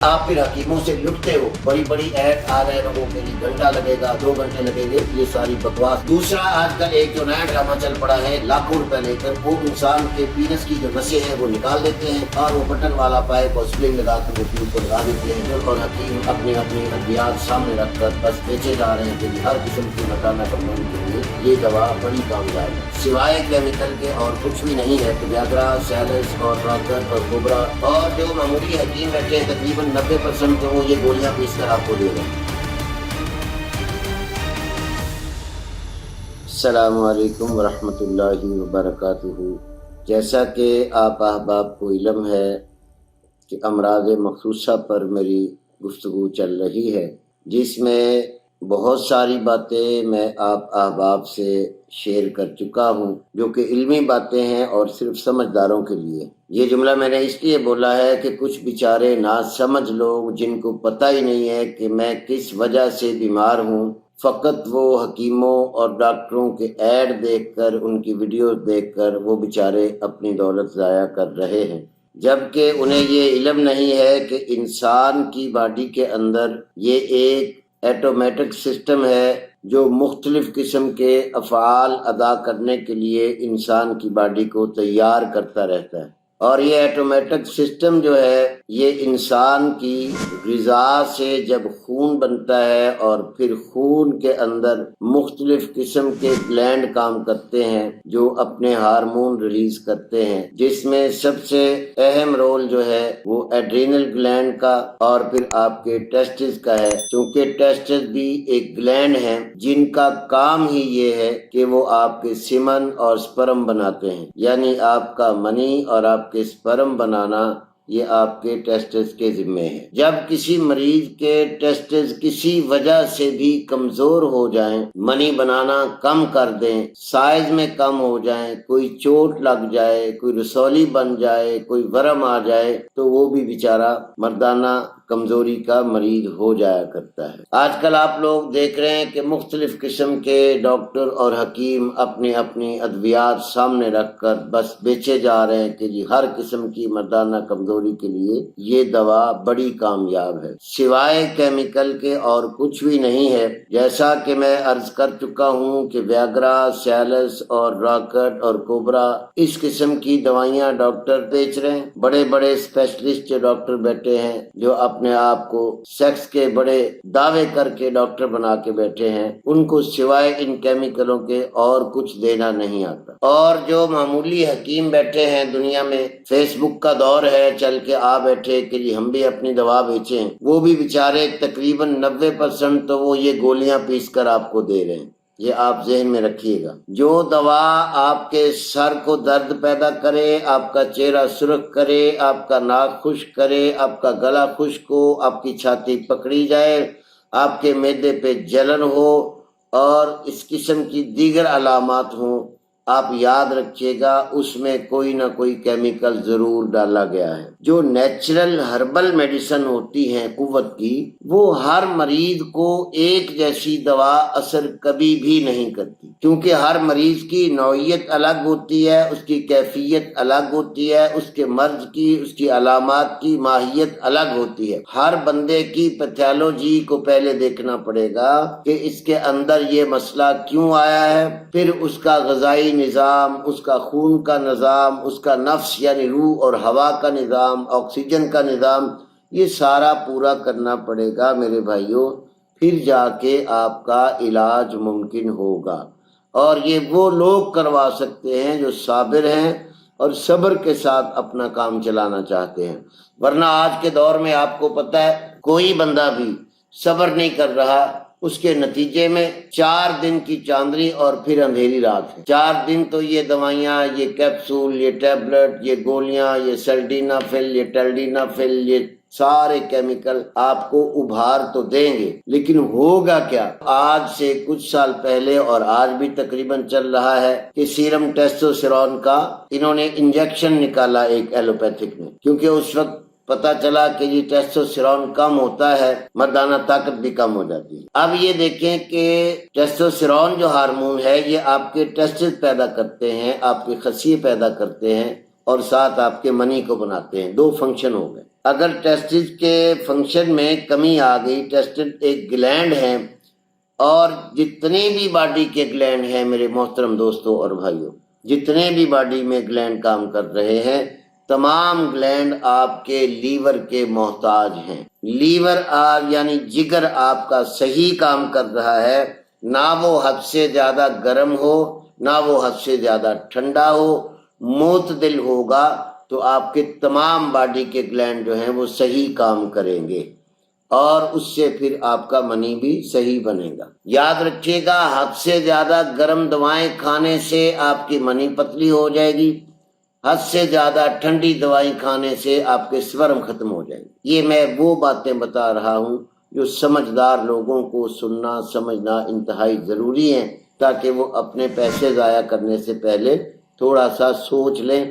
آپ پھر حکیموں سے لٹتے ہو، بڑی بڑی ایڈ آ رہے لوگوں کے لیے، گھنٹہ لگے گا 2 گھنٹے لگیں گے، یہ ساری بکواس۔ دوسرا آج کل ایک جو نیا ڈرامہ چل پڑا ہے، لاکھوں روپے لے کر وہ انسان کے پینس کی جو نسیں ہیں وہ نکال دیتے ہیں اور وہ بٹن والا پائپ اور سپرنگ لگا کر وہ ٹیوب کو لگا دیتے ہیں، اور حکیم اپنی ادویات سامنے رکھ کر بس بیچے جا رہے ہیں کہ ہر قسم کی مکانہ کمپنی کے لیے یہ دوا بڑی کامیاب ہے، سوائے کیمیکل کے اور کچھ بھی نہیں ہے۔ ویاگرا، سیلس اور راکٹ اور کوبرا، اور جو معمولی حکیم بیٹھے ہیں تقریباً 90% تو وہ یہ گولیاں پیس کر آپ کو دے دیں۔ السلام علیکم ورحمۃ اللہ وبرکاتہ۔ جیسا کہ آپ احباب کو علم ہے کہ امراض مخصوصہ پر میری گفتگو چل رہی ہے، جس میں بہت ساری باتیں میں آپ احباب سے شیئر کر چکا ہوں جو کہ علمی باتیں ہیں اور صرف سمجھداروں کے لیے۔ یہ جملہ میں نے اس لیے بولا ہے کہ کچھ بیچارے ناسمجھ لوگ جن کو پتہ ہی نہیں ہے کہ میں کس وجہ سے بیمار ہوں، فقط وہ حکیموں اور ڈاکٹروں کے ایڈ دیکھ کر، ان کی ویڈیوز دیکھ کر وہ بیچارے اپنی دولت ضائع کر رہے ہیں، جبکہ انہیں یہ علم نہیں ہے کہ انسان کی باڈی کے اندر یہ ایک ایٹومیٹک سسٹم ہے جو مختلف قسم کے افعال ادا کرنے کے لیے انسان کی باڈی کو تیار کرتا رہتا ہے، اور یہ ایٹومیٹک سسٹم جو ہے یہ انسان کی غذا سے جب خون بنتا ہے اور پھر خون کے اندر مختلف قسم کے گلینڈ کام کرتے ہیں جو اپنے ہارمون ریلیز کرتے ہیں، جس میں سب سے اہم رول جو ہے وہ ایڈرینل گلینڈ کا اور پھر آپ کے ٹیسٹس کا ہے، چونکہ ٹیسٹس بھی ایک گلینڈ ہیں جن کا کام ہی یہ ہے کہ وہ آپ کے سیمن اور سپرم بناتے ہیں، یعنی آپ کا منی اور آپ کے سپرم بنانا یہ آپ کے ٹیسٹس کے ذمے ہے۔ جب کسی مریض کے ٹیسٹس کسی وجہ سے بھی کمزور ہو جائیں، منی بنانا کم کر دیں، سائز میں کم ہو جائیں، کوئی چوٹ لگ جائے، کوئی رسولی بن جائے، کوئی ورم آ جائے، تو وہ بھی بیچارہ مردانہ کمزوری کا مریض ہو جایا کرتا ہے۔ آج کل آپ لوگ دیکھ رہے ہیں کہ مختلف قسم کے ڈاکٹر اور حکیم اپنی ادویات سامنے رکھ کر بس بیچے جا رہے ہیں کہ جی ہر قسم کی مردانہ کمزوری کے لیے یہ دوا بڑی کامیاب ہے، سوائے کیمیکل کے اور کچھ بھی نہیں ہے۔ جیسا کہ میں عرض کر چکا ہوں کہ ویاگرا، سیلس اور راکٹ اور کوبرا اس قسم کی دوائیاں ڈاکٹر بیچ رہے ہیں، بڑے بڑے اسپیشلسٹ جو ڈاکٹر بیٹھے ہیں جو اپنے آپ کو سیکس کے بڑے دعوے کر کے ڈاکٹر بنا کے بیٹھے ہیں، ان کو سوائے ان کیمیکلوں کے اور کچھ دینا نہیں آتا۔ اور جو معمولی حکیم بیٹھے ہیں دنیا میں، فیس بک کا دور ہے، چل کے آ بیٹھے کہ جی ہم بھی اپنی دوا بیچیں، وہ بھی بیچارے تقریباً 90% تو وہ یہ گولیاں پیس کر آپ کو دے رہے ہیں۔ یہ آپ ذہن میں رکھیے گا، جو دوا آپ کے سر کو درد پیدا کرے، آپ کا چہرہ سرخ کرے، آپ کا ناک خشک کرے، آپ کا گلا خشک ہو، آپ کی چھاتی پکڑی جائے، آپ کے معدے پہ جلن ہو اور اس قسم کی دیگر علامات ہوں، آپ یاد رکھیے گا اس میں کوئی نہ کوئی کیمیکل ضرور ڈالا گیا ہے۔ جو نیچرل ہربل میڈیسن ہوتی ہیں قوت کی، وہ ہر مریض کو ایک جیسی دوا اثر کبھی بھی نہیں کرتی، کیونکہ ہر مریض کی نوعیت الگ ہوتی ہے، اس کی کیفیت الگ ہوتی ہے، اس کے مرض کی، اس کی علامات کی ماہیت الگ ہوتی ہے۔ ہر بندے کی پیتھولوجی کو پہلے دیکھنا پڑے گا کہ اس کے اندر یہ مسئلہ کیوں آیا ہے، پھر اس کا غذائی نظام، اس کا خون کا نظام، اس کا نفس یعنی روح اور ہوا کا نظام، آکسیجن کا نظام، یہ سارا پورا کرنا پڑے گا میرے بھائیوں، پھر جا کے آپ کا علاج ممکن ہوگا۔ اور یہ وہ لوگ کروا سکتے ہیں جو صابر ہیں اور صبر کے ساتھ اپنا کام چلانا چاہتے ہیں، ورنہ آج کے دور میں آپ کو پتہ ہے کوئی بندہ بھی صبر نہیں کر رہا، اس کے نتیجے میں 4 دن کی چاندنی اور پھر اندھیری رات ہے۔ 4 دن تو یہ دوائیاں، یہ کیپسول، یہ ٹیبلٹ، یہ گولیاں، یہ سلڈینافل، یہ ٹیلڈینافل، یہ سارے کیمیکل آپ کو ابھار تو دیں گے، لیکن ہوگا کیا؟ آج سے کچھ سال پہلے اور آج بھی تقریباً چل رہا ہے کہ سیرم ٹیسٹوسٹیرون کا انہوں نے انجیکشن نکالا ایک ایلوپیتھک میں، کیونکہ اس وقت پتا چلا کہ یہ ٹیسٹوسٹیرون کم ہوتا ہے، مردانہ طاقت بھی کم ہو جاتی ہے۔ اب یہ دیکھیں کہ ٹیسٹوسٹیرون جو ہارمون ہے یہ آپ کے ٹیسٹس پیدا کرتے ہیں، آپ کے خصیے پیدا کرتے ہیں اور ساتھ آپ کے منی کو بناتے ہیں، 2 فنکشن ہو گئے۔ اگر ٹیسٹس کے فنکشن میں کمی آ گئی، ٹیسٹس ایک گلینڈ ہے، اور جتنے بھی باڈی کے گلینڈ ہیں میرے محترم دوستوں اور بھائیوں، جتنے بھی باڈی میں گلینڈ کام کر رہے ہیں، تمام گلینڈ آپ کے لیور کے محتاج ہیں۔ لیور یعنی جگر آپ کا صحیح کام کر رہا ہے، نہ وہ حد سے زیادہ گرم ہو، نہ وہ حد سے زیادہ ٹھنڈا ہو، معتدل ہوگا تو آپ کے تمام باڈی کے گلینڈ جو ہیں وہ صحیح کام کریں گے، اور اس سے پھر آپ کا منی بھی صحیح بنے گا۔ یاد رکھیے گا، حد سے زیادہ گرم دوائیں کھانے سے آپ کی منی پتلی ہو جائے گی، حد سے زیادہ ٹھنڈی دوائیں کھانے سے آپ کے سپرم ختم ہو جائیں گے۔ یہ میں وہ باتیں بتا رہا ہوں جو سمجھدار لوگوں کو سننا سمجھنا انتہائی ضروری ہیں، تاکہ وہ اپنے پیسے ضائع کرنے سے پہلے تھوڑا سا سوچ لیں۔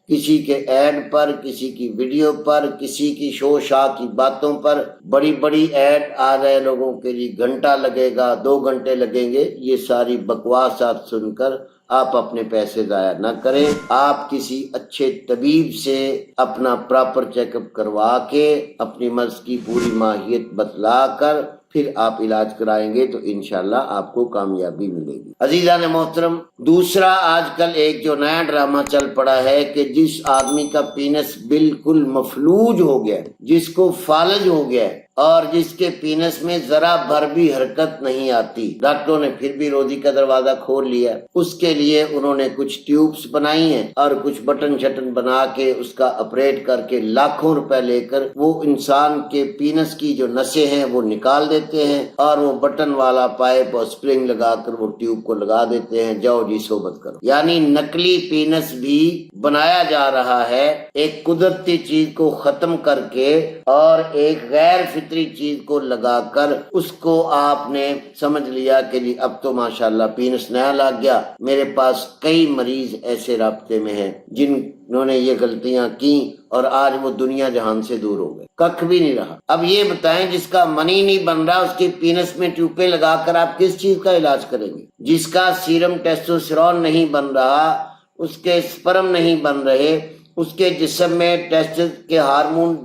کسی کے ایڈ پر، کسی کی ویڈیو پر، کسی کی شو شاہ کی باتوں پر بڑی بڑی ایڈ آ رہے لوگوں کے لیے، گھنٹہ لگے گا، 2 گھنٹے لگیں گے، یہ ساری بکواسات سن کر آپ اپنے پیسے ضائع نہ کریں۔ آپ کسی اچھے طبیب سے اپنا پراپر چیک اپ کروا کے اپنی مرض کی پوری ماہیت بتلا کر پھر آپ علاج کرائیں گے تو انشاءاللہ آپ کو کامیابی ملے گی۔ عزیزان محترم، دوسرا آج کل ایک جو نیا ڈرامہ چل پڑا ہے کہ جس آدمی کا پینس بالکل مفلوج ہو گیا، جس کو فالج ہو گیا ہے، اور جس کے پینس میں ذرا بھر بھی حرکت نہیں آتی، ڈاکٹروں نے پھر بھی روزی کا دروازہ کھول لیا۔ اس کے لیے انہوں نے کچھ ٹیوبس بنائی ہیں اور کچھ بٹن شٹن بنا کے اس کا آپریٹ کر کے لاکھوں روپے لے کر وہ انسان کے پینس کی جو نسیں ہیں وہ نکال دیتے ہیں، اور وہ بٹن والا پائپ اور سپرنگ لگا کر وہ ٹیوب کو لگا دیتے ہیں، جاؤ جی صحبت کرو۔ یعنی نقلی پینس بھی بنایا جا رہا ہے، ایک قدرتی چیز کو ختم کر کے اور ایک غیر فطری چیز کو لگا کر اس کو آپ نے سمجھ لیا کہ جی اب تو ماشاءاللہ پینس نیا لگ گیا۔ میرے پاس کئی مریض ایسے رابطے میں ہیں جنہوں نے یہ غلطیاں کی اور آج وہ دنیا جہان سے دور ہو گئے، ککھ بھی نہیں رہا۔ اب یہ بتائیں، جس کا منی نہیں بن رہا اس کی پینس میں ٹیوبیں لگا کر آپ کس چیز کا علاج کریں گے؟ جس کا سیرم ٹیسٹوسٹیرون نہیں بن رہا، اس کے سپرم نہیں بن رہے، اس کے جسم میں ٹیسٹس کے ہارمون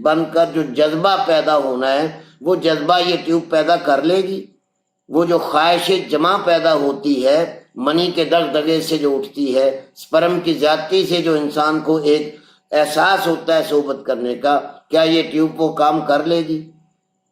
بن کر جو جذبہ پیدا ہونا ہے وہ جذبہ یہ ٹیوب پیدا کر لے گی؟ وہ جو خواہش جمع پیدا ہوتی ہے منی کے دغدغے سے جو اٹھتی ہے، سپرم کی زیادتی سے جو انسان کو ایک احساس ہوتا ہے صحبت کرنے کا، کیا یہ ٹیوب وہ کام کر لے گی؟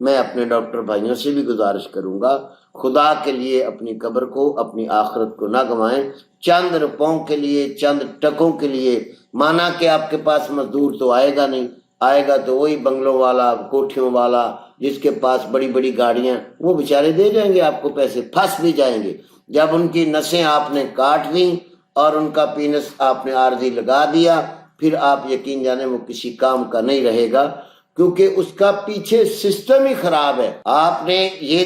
میں اپنے ڈاکٹر بھائیوں سے بھی گزارش کروں گا، خدا کے لیے اپنی قبر کو، اپنی آخرت کو نہ گنوائیں چند روپوں کے لیے، چند ٹکوں کے لیے۔ مانا کہ آپ کے پاس مزدور تو آئے گا نہیں، آئے گا تو وہی بنگلوں والا، کوٹھیوں والا، جس کے پاس بڑی بڑی گاڑیاں، وہ بیچارے دے جائیں گے آپ کو پیسے، پھنس بھی جائیں گے۔ جب ان کی نسیں آپ نے کاٹ دیں اور ان کا پینس آپ نے عارضی لگا دیا، پھر آپ یقین جانیں وہ کسی کام کا نہیں رہے گا، کیونکہ اس کا پیچھے سسٹم ہی خراب ہے۔ آپ نے یہ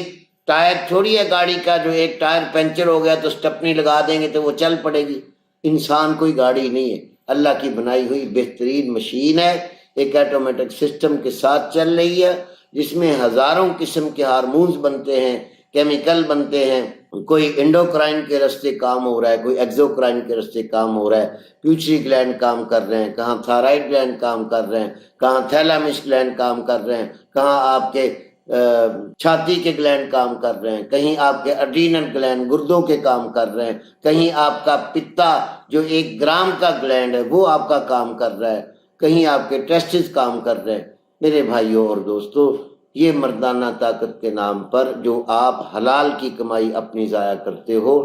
ٹائر تھوڑی ہے گاڑی کا، جو ایک ٹائر پنچر ہو گیا تو سٹپنی لگا دیں گے تو وہ چل پڑے گی۔ انسان کوئی گاڑی نہیں ہے، اللہ کی بنائی ہوئی بہترین مشین ہے، ایک آٹومیٹک سسٹم کے ساتھ چل رہی ہے، جس میں ہزاروں قسم کے ہارمونز بنتے ہیں، کیمیکل بنتے ہیں، کوئی انڈوکرائن کے راستے کام ہو رہا ہے، کوئی ایکزوکرائن کے راستے کام ہو رہا ہے، پیوچری گلینڈ کام کر رہے ہیں، کہاں تھائرائڈ گلینڈ کام کر رہے ہیں، کہاں تھیلامس گلینڈ کام کر رہے ہیں، کہاں آپ کے چھاتی کے گلینڈ کام کر رہے ہیں، کہیں آپ کے اڈرینل گلینڈ گردوں کے کام کر رہے ہیں، کہیں آپ کا پتا جو 1 گرام کا گلینڈ ہے وہ آپ کا کام کر رہا ہے، کہیں آپ کے ٹیسٹس کام کر رہے ہیں۔ میرے بھائیوں اور دوستو، یہ مردانہ طاقت کے نام پر جو آپ حلال کی کمائی اپنی ضائع کرتے ہو،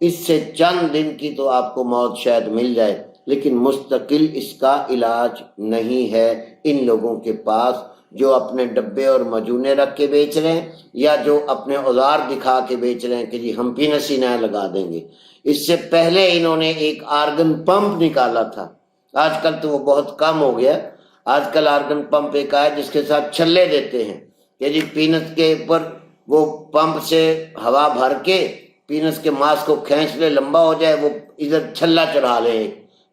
اس سے چند دن کی تو آپ کو موت شاید مل جائے، لیکن مستقل اس کا علاج نہیں ہے ان لوگوں کے پاس جو اپنے ڈبے اور مجونے رکھ کے بیچ رہے ہیں، یا جو اپنے اوزار دکھا کے بیچ رہے ہیں کہ جی ہم پینس ہی نیا لگا دیں گے۔ اس سے پہلے انہوں نے ایک آرگن پمپ نکالا تھا، آج کل تو وہ بہت کم ہو گیا۔ آج کل آرگن پمپ ایک آیا جس کے ساتھ چھلے دیتے ہیں کہ جی پینس کے اوپر وہ پمپ سے ہوا بھر کے پینس کے ماس کو کھینچ لے، لمبا ہو جائے، وہ ادھر چھلا چڑھا لے،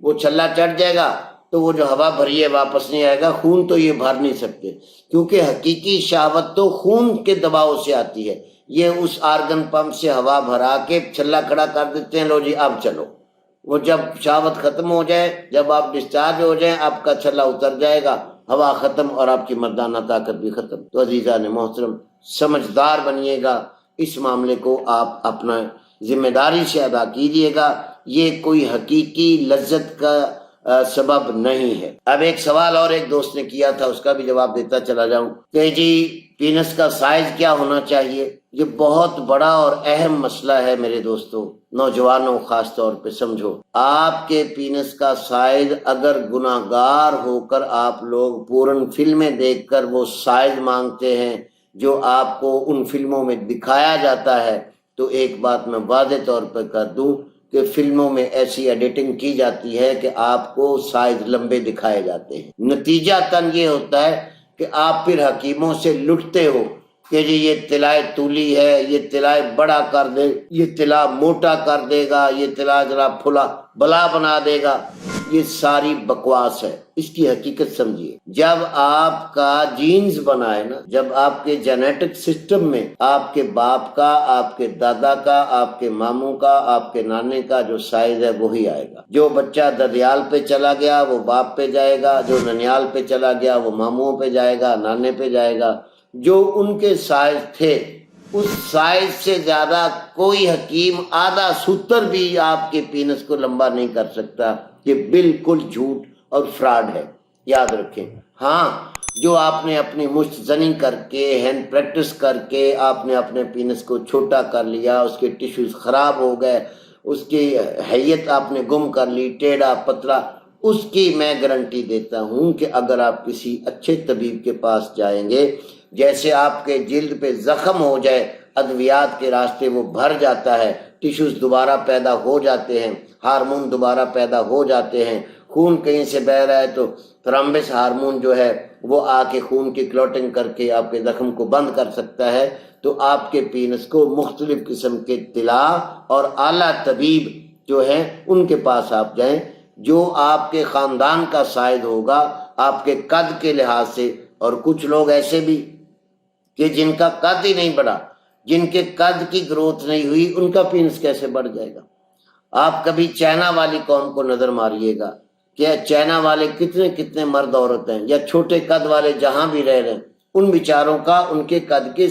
وہ چھلا چڑھ جائے گا تو وہ جو ہوا بھری ہے واپس نہیں آئے گا۔ خون تو یہ بھر نہیں سکتے، کیونکہ حقیقی شہوت تو خون کے دباؤ سے آتی ہے۔ یہ اس آرگن پمپ سے ہوا بھرا کے چھلا کھڑا کر دیتے ہیں، لو جی اب چلو۔ وہ جب شہوت ختم ہو جائے، جب آپ ڈسچارج ہو جائیں، آپ کا چھلا اتر جائے گا، ہوا ختم اور آپ کی مردانہ طاقت بھی ختم۔ تو عزیزان محترم، سمجھدار بنیے گا، اس معاملے کو آپ اپنا ذمہ داری سے ادا کیجیے گا، یہ کوئی حقیقی لذت کا سبب نہیں ہے۔ اب ایک سوال اور ایک دوست نے کیا تھا، اس کا بھی جواب دیتا چلا جاؤں کہ جی پینس کا سائز کیا ہونا چاہیے؟ یہ بہت بڑا اور اہم مسئلہ ہے میرے دوستو، نوجوانوں خاص طور پہ سمجھو۔ آپ کے پینس کا سائز اگر گناہگار ہو کر آپ لوگ پورن فلمیں دیکھ کر وہ سائز مانگتے ہیں جو آپ کو ان فلموں میں دکھایا جاتا ہے، تو ایک بات میں واضح طور پر کر دوں کہ فلموں میں ایسی ایڈیٹنگ کی جاتی ہے کہ آپ کو سائز لمبے دکھائے جاتے ہیں۔ نتیجہ تن یہ ہوتا ہے کہ آپ پھر حکیموں سے لٹتے ہو کہ جی یہ طلائے طولی ہے، یہ طلائے بڑا کر دے، یہ طلا موٹا کر دے گا، یہ طلا ذرا پھلا بلا بنا دے گا۔ یہ ساری بکواس ہے، اس کی حقیقت سمجھیے۔ جب آپ کا جینز بنا ہے نا، جب آپ کے جینیٹک سسٹم میں آپ کے باپ کا، آپ کے دادا کا، آپ کے ماموں کا، آپ کے نانے کا جو سائز ہے وہی آئے گا۔ جو بچہ ددیال پہ چلا گیا وہ باپ پہ جائے گا، جو ننیال پہ چلا گیا وہ ماموں پہ جائے گا، نانے پہ جائے گا۔ جو ان کے سائز تھے اس سائز سے زیادہ کوئی حکیم آدھا سوتر بھی آپ کے پینس کو لمبا نہیں کر سکتا۔ یہ بالکل جھوٹ اور فراڈ ہے، یاد رکھیں۔ ہاں، جو آپ نے اپنی مشت زنی کر کے، ہینڈ پریکٹس کر کے آپ نے اپنے پینس کو چھوٹا کر لیا، اس کے ٹیشوز خراب ہو گئے، اس کی حیت آپ نے گم کر لی، ٹیڑھا پتلا، اس کی میں گارنٹی دیتا ہوں کہ اگر آپ کسی اچھے طبیب کے پاس جائیں گے، جیسے آپ کے جلد پہ زخم ہو جائے، ادویات کے راستے وہ بھر جاتا ہے، ٹیشوز دوبارہ پیدا ہو جاتے ہیں، ہارمون دوبارہ پیدا ہو جاتے ہیں، خون کہیں سے بہہ رہا ہے تو تھرمبس ہارمون جو ہے وہ آ کے خون کی کلوٹنگ کر کے آپ کے زخم کو بند کر سکتا ہے۔ تو آپ کے پینس کو مختلف قسم کے طلا اور اعلیٰ طبیب جو ہیں ان کے پاس آپ جائیں، جو آپ کے خاندان کا سائز ہوگا آپ کے قد کے لحاظ سے۔ اور کچھ لوگ ایسے بھی کہ جن کا قد ہی نہیں بڑھا، جن کے قد کی گروتھ نہیں ہوئی، ان کا پینس کیسے بڑھ جائے گا؟ آپ کبھی چائنا والی قوم کو نظر ماریے گا کہ چائنا والے کتنے کتنے مرد عورت ہیں، یا چھوٹے قد والے جہاں بھی رہ رہے ہیں، ان بیچاروں کا ان کے قد کے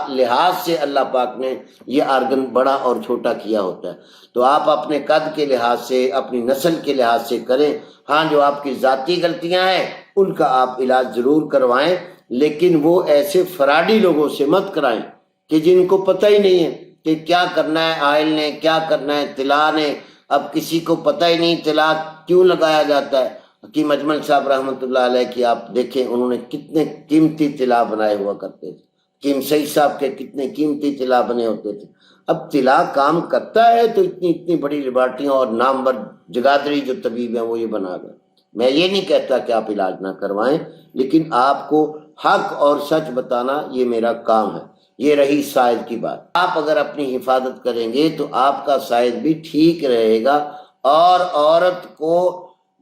لحاظ سے اللہ پاک نے یہ آرگن بڑا اور چھوٹا کیا ہوتا ہے۔ تو آپ اپنے قد کے لحاظ سے، اپنی نسل کے لحاظ سے کریں۔ ہاں، جو آپ کی ذاتی غلطیاں ہیں ان کا آپ علاج ضرور کروائیں، لیکن وہ ایسے فراڈی لوگوں سے مت کرائیں کہ جن کو پتہ ہی نہیں ہے کہ کیا کرنا ہے آئل نے، کیا کرنا ہے طلا نے۔ اب کسی کو پتہ ہی نہیں طلا کیوں لگایا جاتا ہے۔ حکیم اجمل صاحب رحمۃ اللہ علیہ کی آپ دیکھیں، انہوں نے کتنے قیمتی طلا بنائے ہوا کرتے تھے۔ حکیم سعید صاحب کے کتنے قیمتی طلا بنے ہوتے تھے۔ اب طلا کام کرتا ہے تو اتنی بڑی لیبارٹریاں اور نامور جگادری جو طبیب ہیں وہ یہ بنا گئے۔ میں یہ نہیں کہتا کہ آپ علاج نہ کروائیں، لیکن آپ کو حق اور سچ بتانا یہ میرا کام ہے۔ یہ رہی سائز کی بات، آپ اگر اپنی حفاظت کریں گے تو آپ کا سائز بھی ٹھیک رہے گا۔ اور عورت کو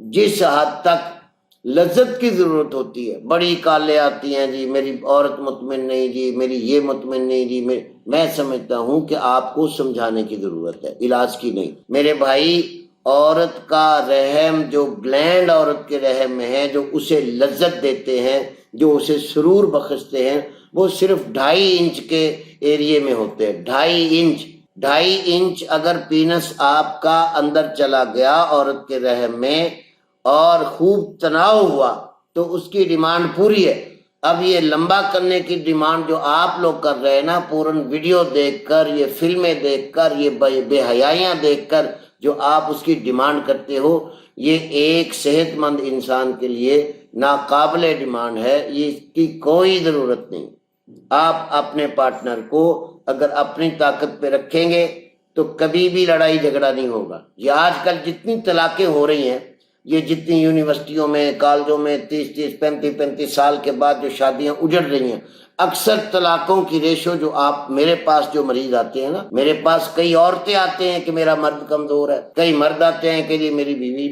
جس حد تک لذت کی ضرورت ہوتی ہے، بڑی کالیں آتی ہیں جی میری عورت مطمئن نہیں، جی میری یہ مطمئن نہیں، جی میں سمجھتا ہوں کہ آپ کو سمجھانے کی ضرورت ہے، علاج کی نہیں۔ میرے بھائی، عورت کا رحم، جو گلینڈ عورت کے رحم میں ہے، جو اسے لذت دیتے ہیں، جو اسے سرور بخشتے ہیں، وہ صرف 2.5 انچ کے ایریے میں ہوتے ہیں۔ 2.5 انچ اگر پینس آپ کا اندر چلا گیا عورت کے رحم میں اور خوب تناؤ ہوا تو اس کی ڈیمانڈ پوری ہے۔ اب یہ لمبا کرنے کی ڈیمانڈ جو آپ لوگ کر رہے ہیں نا، پورن ویڈیو دیکھ کر، یہ فلمیں دیکھ کر، یہ بے حیائیاں دیکھ کر جو آپ اس کی ڈیمانڈ کرتے ہو، یہ ایک صحت مند انسان کے لیے ناقابل ڈیمانڈ ہے، یہ اس کی کوئی ضرورت نہیں۔ آپ اپنے پارٹنر کو اگر اپنی طاقت پہ رکھیں گے تو کبھی بھی لڑائی جھگڑا نہیں ہوگا۔ یہ آج کل جتنی طلاقیں ہو رہی ہیں، یہ جتنی یونیورسٹیوں میں، کالجوں میں 30 35 سال کے بعد جو شادیاں اجڑ رہی ہیں، اکثر طلاقوں کی ریشو، جو آپ میرے پاس جو مریض آتے ہیں نا، میرے پاس کئی عورتیں آتے ہیں کہ میرا مرد کمزور ہے، کئی مرد آتے ہیں کہ جی میری بیوی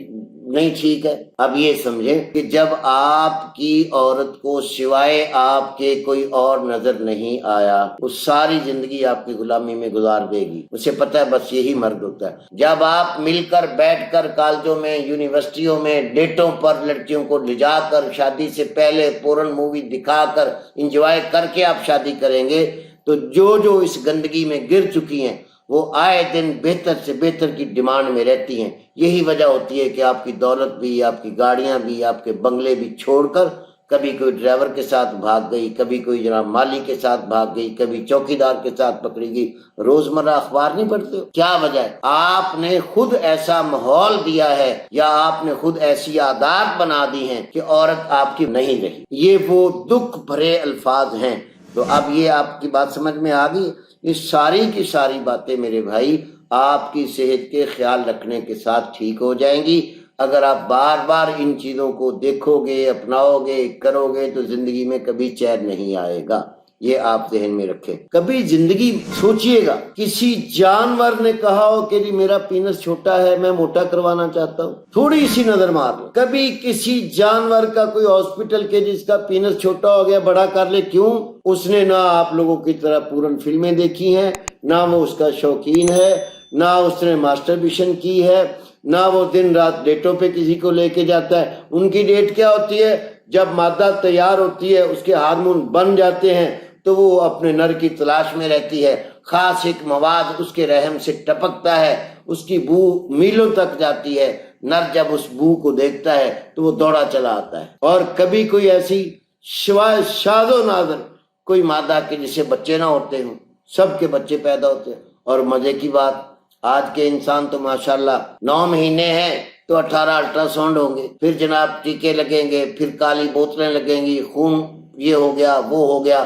نہیں ٹھیک ہے۔ اب یہ سمجھیں کہ جب آپ کی عورت کو سوائے آپ کے کوئی اور نظر نہیں آیا، وہ ساری زندگی آپ کی غلامی میں گزار دے گی، اسے پتہ ہے بس یہی مرد ہوتا ہے۔ جب آپ مل کر بیٹھ کر کالجوں میں، یونیورسٹیوں میں ڈیٹوں پر لڑکیوں کو لے جا کر شادی سے پہلے پورن مووی دکھا کر انجوائے کر کے آپ شادی کریں گے، تو جو اس گندگی میں گر چکی ہیں وہ آئے دن بہتر سے بہتر کی ڈیمانڈ میں رہتی ہیں۔ یہی وجہ ہوتی ہے کہ آپ کی دولت بھی، آپ کی گاڑیاں بھی، آپ کے بنگلے بھی چھوڑ کر کبھی کوئی ڈرائیور کے ساتھ بھاگ گئی، کبھی کوئی جناب مالی کے ساتھ بھاگ گئی، کبھی چوکیدار کے ساتھ پکڑی گئی۔ روزمرہ اخبار نہیں پڑھتے ہو؟ کیا وجہ ہے؟ آپ نے خود ایسا ماحول دیا ہے یا آپ نے خود ایسی عادات بنا دی ہیں کہ عورت آپ کی نہیں رہی۔ یہ وہ دکھ بھرے الفاظ ہیں۔ تو اب یہ آپ کی بات سمجھ میں آ گئی؟ یہ ساری کی ساری باتیں میرے بھائی آپ کی صحت کے خیال رکھنے کے ساتھ ٹھیک ہو جائیں گی۔ اگر آپ بار بار ان چیزوں کو دیکھو گے، اپناؤ گے، کرو گے تو زندگی میں کبھی چین نہیں آئے گا۔ یہ آپ ذہن میں رکھیں۔ کبھی زندگی سوچئے گا کسی جانور نے کہا ہو کہ جی میرا پینس چھوٹا ہے، میں موٹا کروانا چاہتا ہوں، تھوڑی سی نظر مار لو۔ کبھی کسی جانور کا کوئی ہاسپٹل کے جس کا پینس چھوٹا ہو گیا بڑا کر لے، کیوں؟ اس نے نہ آپ لوگوں کی طرح پورن فلمیں دیکھی ہیں، نہ وہ اس کا شوقین ہے، نہ اس نے ماسٹربیشن کی ہے، نہ وہ دن رات ڈیٹوں پہ کسی کو لے کے جاتا ہے۔ ان کی ڈیٹ کیا ہوتی ہے؟ جب مادہ تیار ہوتی ہے، اس کے ہارمون بن جاتے ہیں تو وہ اپنے نر کی تلاش میں رہتی ہے۔ خاص ایک مواد اس کے رحم سے ٹپکتا ہے، اس کی بو میلوں تک جاتی ہے۔ نر جب اس بو کو دیکھتا ہے تو وہ دوڑا چلا آتا ہے۔ اور کبھی کوئی ایسی شاذ و نادر کوئی مادہ کے جسے بچے نہ ہوتے ہوں، سب کے بچے پیدا ہوتے ہیں۔ اور مزے کی بات، آج کے انسان تو ماشاءاللہ 9 مہینے ہیں تو 18 الٹرا ساؤنڈ ہوں گے، پھر جناب ٹیکے لگیں گے، پھر کالی بوتلیں لگیں گی، خون یہ ہو گیا وہ ہو گیا۔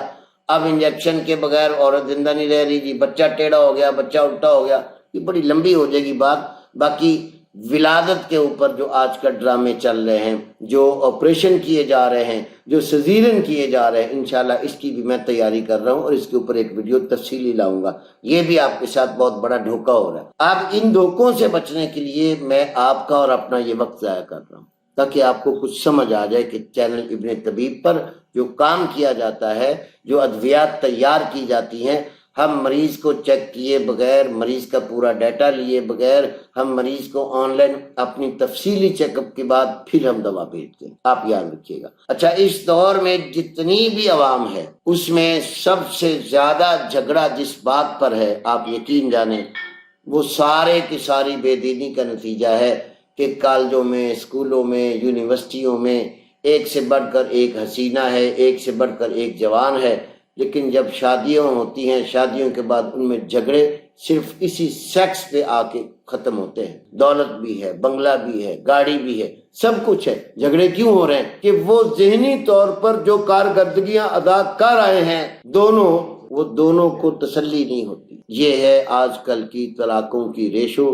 اب انجیکشن کے بغیر عورت زندہ نہیں رہ رہی جی، بچہ ٹیڑھا ہو گیا، بچہ الٹا ہو گیا۔ یہ بڑی لمبی ہو جائے گی بات۔ باقی ولادت کے اوپر جو آج کل ڈرامے چل رہے ہیں، جو آپریشن کیے جا رہے ہیں، جو سیزیرین کیے جا رہے ہیں، انشاءاللہ اس کی بھی میں تیاری کر رہا ہوں اور اس کے اوپر ایک ویڈیو تفصیلی لاؤں گا۔ یہ بھی آپ کے ساتھ بہت بڑا دھوکہ ہو رہا ہے۔ اب ان دھوکوں سے بچنے کے لیے میں آپ کا اور اپنا یہ وقت ضائع کر رہا ہوں تاکہ آپ کو کچھ سمجھ آ جائے کہ چینل ابن طبیب پر جو کام کیا جاتا ہے، جو ادویات تیار کی جاتی ہیں، ہم مریض کو چیک کیے بغیر، مریض کا پورا ڈیٹا لیے بغیر، ہم مریض کو آن لائن اپنی تفصیلی چیک اپ کے بعد پھر ہم دوا بھیجتے ہیں۔ آپ یاد رکھیے گا۔ اچھا، اس دور میں جتنی بھی عوام ہے اس میں سب سے زیادہ جھگڑا جس بات پر ہے، آپ یقین جانیں وہ سارے کی ساری بے دینی کا نتیجہ ہے کہ کالجوں میں، اسکولوں میں، یونیورسٹیوں میں ایک سے بڑھ کر ایک حسینہ ہے، ایک سے بڑھ کر ایک جوان ہے، لیکن جب شادیاں ہوتی ہیں، شادیوں کے بعد ان میں جھگڑے صرف اسی سیکس پہ آ کے ختم ہوتے ہیں۔ دولت بھی ہے، بنگلہ بھی ہے، گاڑی بھی ہے، سب کچھ ہے، جھگڑے کیوں ہو رہے ہیں؟ کہ وہ ذہنی طور پر جو کارکردگیاں ادا کر رہے ہیں وہ دونوں کو تسلی نہیں ہوتی۔ یہ ہے آج کل کی طلاقوں کی ریشو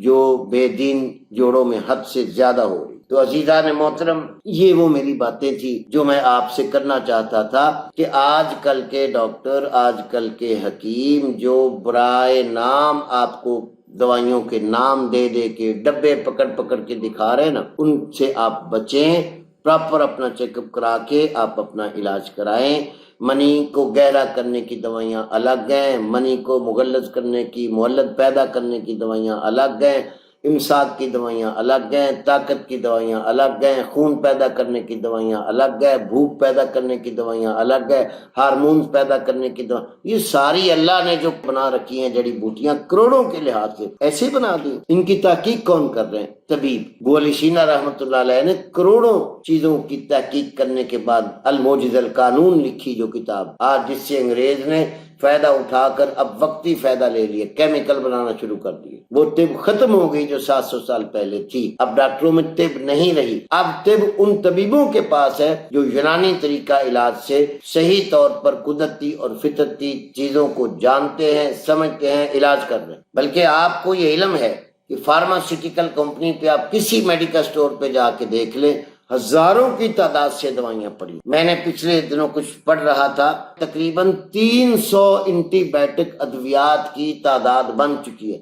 جو بے دین جوڑوں میں حد سے زیادہ ہو رہی۔ تو عزیزان محترم، یہ وہ میری باتیں تھی جو میں آپ سے کرنا چاہتا تھا کہ آج کل کے ڈاکٹر، آج کل کے حکیم جو برائے نام آپ کو دوائیوں کے نام دے دے کے ڈبے پکڑ پکڑ کے دکھا رہے ہیں نا، ان سے آپ بچیں۔ پراپر اپنا چیک اپ کرا کے آپ اپنا علاج کرائیں۔ منی کو گہرا کرنے کی دوائیاں الگ ہیں، منی کو مغلظ کرنے کی، مولد پیدا کرنے کی دوائیاں الگ ہیں، امساک کی دوائیاں الگ ہیں، طاقت کی دوائیاں الگ ہیں، خون پیدا کرنے کی دوائیاں الگ ہیں، بھوک پیدا کرنے کی دوائیاں الگ ہیں، ہارمونز پیدا کرنے کی دوائیاں، یہ ساری اللہ نے جو بنا رکھی ہیں جڑی بوٹیاں کروڑوں کے لحاظ سے ایسے بنا دی۔ ان کی تحقیق کون کر رہے ہیں؟ طبیب ابو علی شینا رحمۃ اللہ علیہ نے کروڑوں چیزوں کی تحقیق کرنے کے بعد الموجز القانون لکھی جو کتاب، آج جس سے انگریز نے فائدہ اٹھا کر اب وقتی فائدہ لے لیے، کیمیکل بنانا شروع کر دیے۔ وہ طب ختم ہو گئی جو 700 سال پہلے تھی۔ اب ڈاکٹروں میں طب نہیں رہی، اب طب ان طبیبوں کے پاس ہے جو یونانی طریقہ علاج سے صحیح طور پر قدرتی اور فطرتی چیزوں کو جانتے ہیں، سمجھتے ہیں، علاج کر رہے ہیں۔ بلکہ آپ کو یہ علم ہے کہ فارماسیوٹیکل کمپنی پہ آپ کسی میڈیکل سٹور پہ جا کے دیکھ لیں، ہزاروں کی تعداد سے دوائیاں پڑی۔ میں نے پچھلے دنوں کچھ پڑھ رہا تھا، تقریباً 300 اینٹی بائیوٹک ادویات کی تعداد بن چکی ہے۔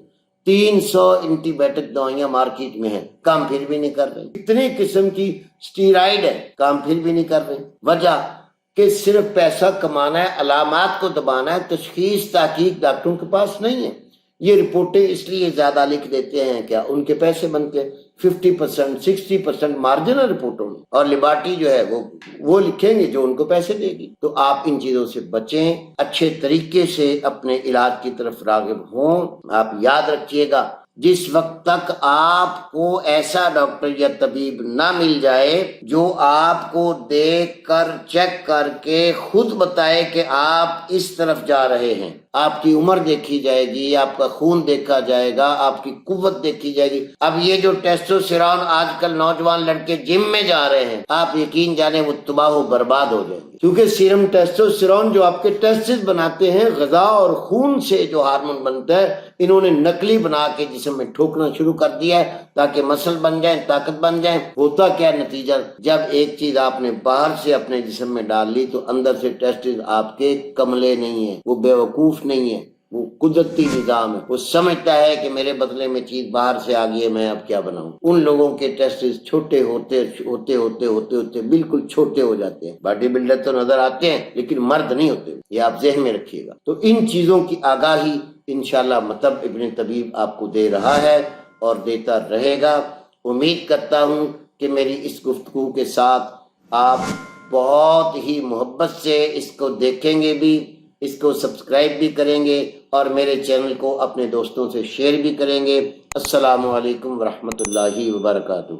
300 اینٹی بائیوٹک دوائیاں مارکیٹ میں ہیں، کام پھر بھی نہیں کر رہی۔ اتنے قسم کی اسٹیرائڈ ہے، کام پھر بھی نہیں کر رہے۔ وجہ کہ صرف پیسہ کمانا ہے، علامات کو دبانا ہے، تشخیص تحقیق ڈاکٹروں کے پاس نہیں ہے۔ یہ رپورٹیں اس لیے زیادہ لکھ دیتے ہیں کیا ان کے پیسے بنتے ہیں 50% 60% مارجن ہے رپورٹوں میں، اور لیبارٹری جو ہے وہ لکھیں گے جو ان کو پیسے دے گی۔ تو آپ ان چیزوں سے بچیں، اچھے طریقے سے اپنے علاج کی طرف راغب ہوں۔ آپ یاد رکھیے گا، جس وقت تک آپ کو ایسا ڈاکٹر یا طبیب نہ مل جائے جو آپ کو دیکھ کر چیک کر کے خود بتائے کہ آپ اس طرف جا رہے ہیں، آپ کی عمر دیکھی جائے گی، آپ کا خون دیکھا جائے گا، آپ کی قوت دیکھی جائے گی۔ اب یہ جو ٹیسٹوسٹیرون آج کل نوجوان لڑکے جم میں جا رہے ہیں، آپ یقین جانے وہ تباہ و برباد ہو جائیں گے، کیونکہ سیرم ٹیسٹوسٹیرون جو آپ کے ٹیسٹس بناتے ہیں، غذا اور خون سے جو ہارمون بنتا ہے، انہوں نے نقلی بنا کے جسم میں ٹھوکنا شروع کر دیا ہے تاکہ مسل بن جائیں، طاقت بن جائیں۔ ہوتا کیا نتیجہ، جب ایک چیز آپ نے باہر سے اپنے جسم میں ڈال لی تو اندر سے ٹیسٹس آپ کے کملے نہیں ہیں، وہ بیوقوف نہیں ہے، وہ قدرتی نظام ہے۔ وہ سمجھتا ہے کہ میرے بدلے میں چیز باہر سے آ گئی ہے، میں اب کیا بناؤں۔ ان لوگوں کے ٹیسٹس چھوٹے ہوتے ہوتے ہوتے ہوتے ہوتے بالکل چھوٹے ہو جاتے ہیں۔ باڈی بلڈر تو نظر آتے ہیں لیکن مرد نہیں ہوتے، یہ آپ ذہن میں رکھیے گا۔ تو ان چیزوں کی آگاہی انشاءاللہ مطب ابن طبیب آپ کو دے رہا ہے اور دیتا رہے گا۔ امید کرتا ہوں کہ میری اس گفتگو کے ساتھ آپ بہت ہی محبت سے اس کو دیکھیں گے بھی، اس کو سبسکرائب بھی کریں گے اور میرے چینل کو اپنے دوستوں سے شیئر بھی کریں گے۔ السلام علیکم ورحمۃ اللہ وبرکاتہ۔